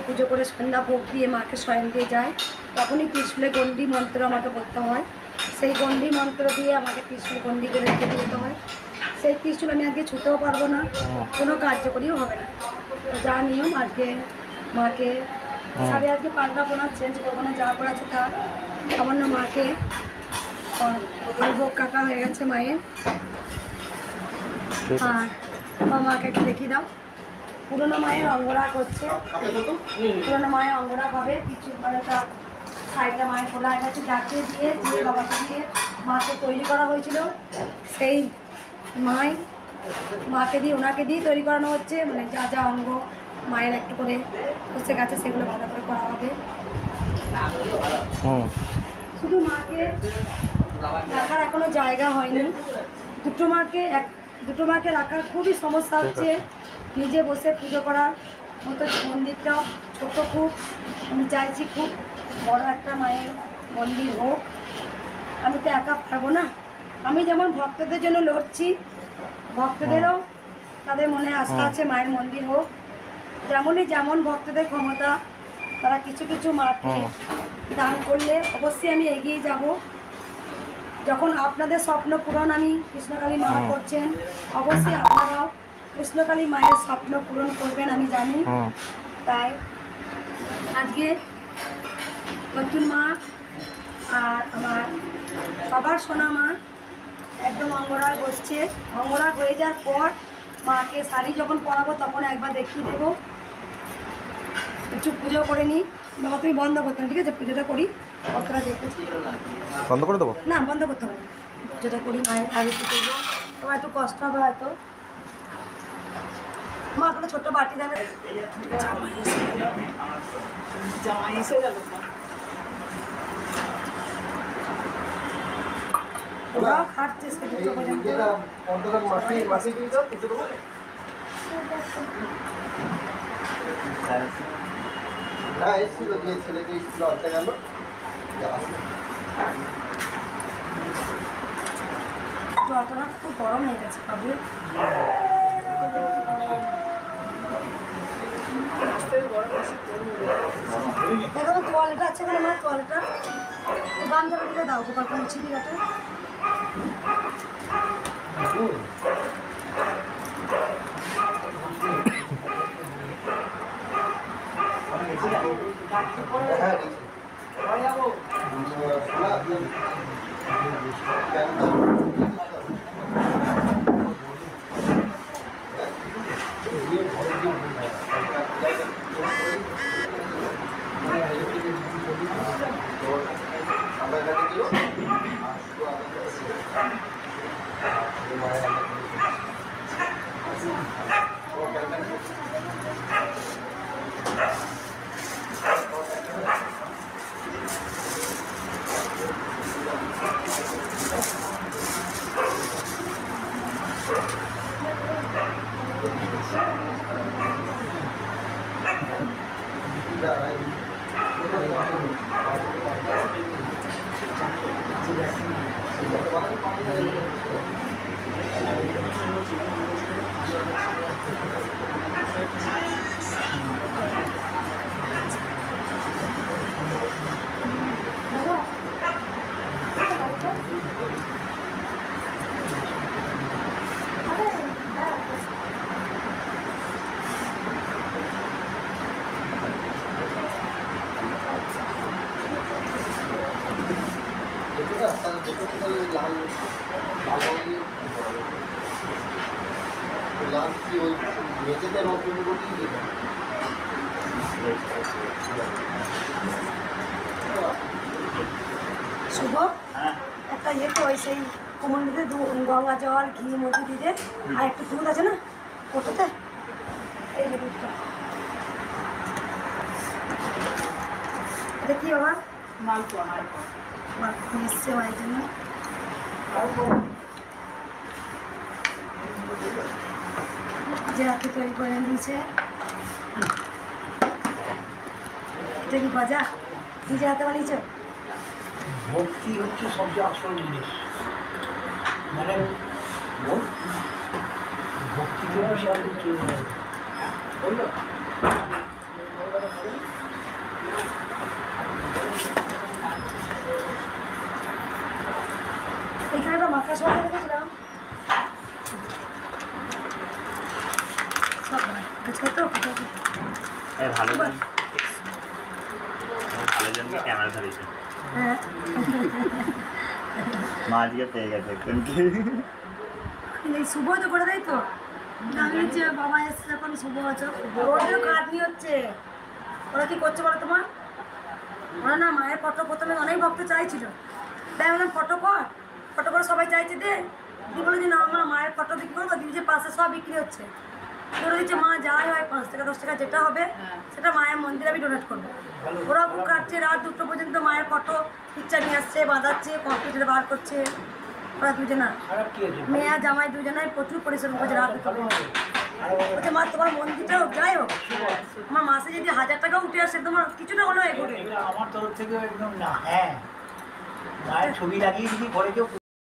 পুজো করে সন্ধ্যা ভোগ দিয়ে মাকে শয়ন দিয়ে যায়, তখনই ত্রিশূলে গণ্ডি মন্ত্র আমাকে বলতে হয়। সেই গণ্ডি মন্ত্র দিয়ে আমাকে ত্রিশূল গণ্ডি করে রেখে দিতে হয়। সেই ত্রিশূল আমি আজকে ছুতেও পারবো না, কোনো কার্যকরীও হবে না। তো যা নিয়ম আজকে মাকে সাড়ে আজকে পাল্টা পোনা চেঞ্জ করবো না, যা করা আছে তা সামান্য মাকে ভোগ কাকা হয়ে গেছে মায়ের। আর মাকে একটু দেখিয়ে দাও। পুরোনো মায়ের অঙ্গরাগ হচ্ছে, পুরোনো মায়ের অঙ্গরাগ হবে। কিছু মানে তার সাইডটা মায়ের খোলা হয়ে গেছে, যাকে দিয়ে যে বাবাকে দিয়ে মাকে তৈরি করা হয়েছিল সেই মাকে দিয়ে ওনাকে দিয়ে তৈরি করানো হচ্ছে। মানে যা যা অঙ্গ মায়ের একটু করে বসে গেছে সেগুলো ভালো করে করা হবে। শুধু মাকে রাখার এখনো জায়গা হয়নি। দুটো মাকে রাখার খুবই সমস্যা হচ্ছে। নিজে বসে পুজো করার মতো মন্দিরটাও ছোটো খুব, আমি চাইছি খুব বড় একটা মায়ের মন্দির হোক। আমি তো একা পারবো না। আমি যেমন ভক্তদের জন্য লড়ছি, ভক্তদেরও তাদের মনে আশা আছে মায়ের মন্দির হোক। যেমন ভক্তদের ক্ষমতা, তারা কিছু কিছু মাকে দান করলে অবশ্যই আমি এগিয়ে যাব। যখন আপনাদের স্বপ্ন পূরণ আমি কৃষ্ণকালী মা করছেন, অবশ্যই আপনারাও কৃষ্ণকালী মায়ের স্বপ্ন পূরণ করবেন আমি জানি। তাই আজকে নতুন মা আর আমার সবার সোনা মা একদম অঙ্গরাগ বসছে। অঙ্গরাগ হয়ে যাওয়ার পর মাকে শাড়ি যখন পরাবো তখন একবার দেখিয়ে দেবো। একটু পুজো করে নিই। বাবা তুমি বন্ধ করতে না, ঠিক আছে? পুজোটা করি, কতটা দেখেছি বন্ধ করে দেবো না, বন্ধ করতে হবে। পুজোটা করি মায়ের আগে করবো, তোমার একটু কষ্ট হবে হয়তো। মা কোনো ছোট্ট বাটি দেবে। ওরাও খাচ্ছে সে দুটো পর্যন্ত। হ্যাঁ এসেছিল, দিয়ে ছেলেকে স্কুলে আনতে গেল। জলটা খুব গরম হয়ে গেছে পাবে। এখন তোয়ালেটা আছে মানে আমার তোয়ালেটা গামছাটা দিকে দাও, গোপাল মুছি দিঘাটা। শুভ একটা ইয়ে তো ওই সেই কোমল দিতে গঙ্গা জল ঘি মধু দিতে আর একটু দুধ আছে না ওটাতে, এই যে দুধটা। এটা কি বাবা? মালপোয়া। মালপোয়া এসছে মায়ের জন্য। যে হাতে তৈরি করে দিয়েছে। এটা কি ভাজা নিজে হাতে বানিয়েছ? ভক্তি হচ্ছে সবচেয়ে আসল জিনিস। মানে ভক্তি ভালো ভালো জনকে ক্যামেরা ধরেছে হ্যাঁ মা আজকে পেয়ে গেছে কিন্তু এই শুভ তো করে দেয় তো আমি হচ্ছে বাবা এসছে যখন শুভ আছো ওদেরও খাটনি হচ্ছে ওরা কি করছে বলো তোমার ওরা না মায়ের ফটো প্রথমে অনেক ভক্ত চাইছিল তাই বললাম ফটো করে সবাই চাইছে দে দি বলে যে না আমার মায়ের ফটো বিক্রি করবো দিদি যে পাশে সব বিক্রি হচ্ছে ওরা দিচ্ছে মা যাই হয় 5 টাকা 10 টাকা যেটা হবে সেটা মায়ের মন্দিরে আমি ডোনেট করবো ওরা বুক কাটছে রাত 2টো পর্যন্ত মায়ের ফটো পিকচার নিয়ে আসছে বাঁধাচ্ছে কম্পিউটারে বার করছে ওরা দুজনা খারাপ কি আছে মেয়ে আর জামাই দুজনাই প্রচুর পরিশ্রম করছে রাত 2টো পর্যন্ত বলছে মা তোমার মন্দিরটা হোক যাই হোক আমার মাসে যদি 1000 টাকা উঠে আসে তোমার কিছুটা হলেও এগোবে এটা আমার তরফ থেকে একদম না হ্যাঁ মায়ের ছবি লাগিয়ে যদি ঘরে কেউ